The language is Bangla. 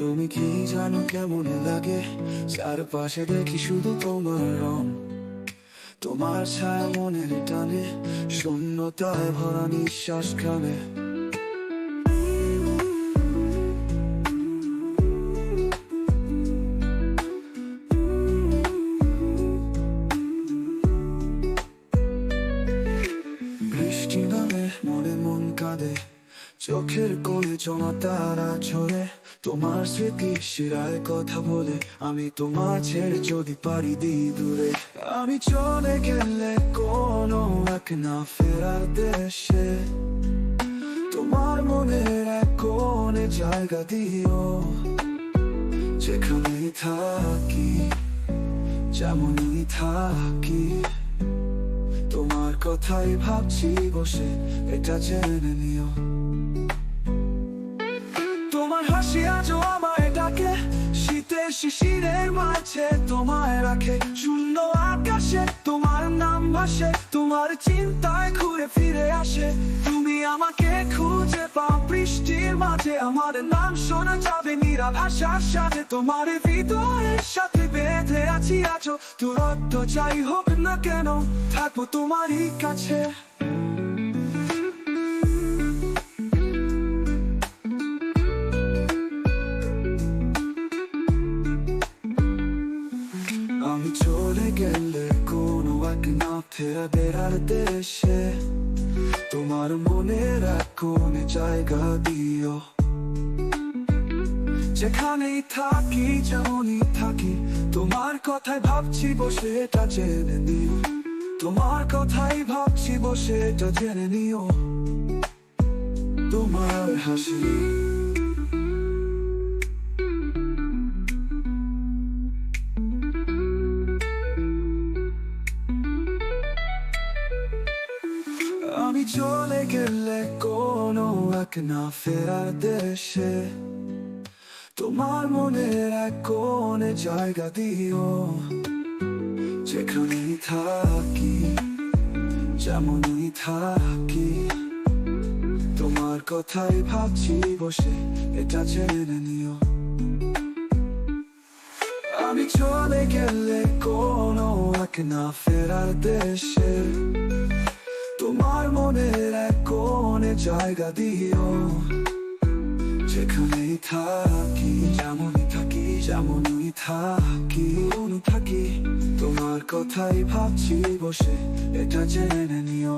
তুমি কি জানো কেমন লাগে চারপাশে দেখি শুধু তোমার রং, তোমার ছায়া মনের টানে শূন্যতায় ভরা নিঃশ্বাস খানে। বৃষ্টি নামে মনে মন কাঁদে, চোখের কোণে জমা তারা ঝরে, তোমার স্মৃতি শিরায় কথা বলে আমি তোমার ছেড়ে যদি পারি দিই দূরে। আমি চলে গেলে কোনো এক না ফেরার দেশে, তোমার মনের এক কোণে জায়গা দিও। যেখানেই থাকি যেমনই থাকি, তোমার কথাই ভাবছি বসে, এটা জেনে নিও। তোমার হাসি আজও আমায় ডাকে, শীতের শিশিরের মাঝে তোমায় রাখে। শূন্য আকাশে তোমার নাম ভাসে, তোমার চিন্তায় ঘুরে ফিরে আসে। তুমি আমাকে খুঁজে পাও বৃষ্টির মাঝে, আমার নাম শোনা যাবে নিরাভাষার সাথে। তোমার হৃদয়ের সাথে বেঁধে আছি আজও, দূরত্ব যাই হোক না কেন থাকবো তোমারই কাছে। আমি চলে গেলে কোনো এক না ফেরা বেড়ার দেশে, তোমার মনের এক কোণে জায়গা দিও। যেখানেই থাকি যেমনই থাকি, তোমার কথাই ভাবছি বসে, এটা জেনে নিও। তোমার কথাই ভাবছি বসে, এটা জেনে নিও। তোমার হাসি আমি চলে গেলে কোনো এক না ফেরার দেশে, তোমার মনের এক কোণে জায়গা দিও। যেখানেই থাকি যেমনই থাকি, তোমার কথাই ভাবছি বসে, এটা জেনে নিও। আমি চলে গেলে কোনো এক না ফেরার দেশে, তোমার মনের এক কোণে জায়গা দিও। যেখানেই থাকি যেমনই থাকি, তোমার কথাই ভাবছি বসে, এটা জেনে নিও।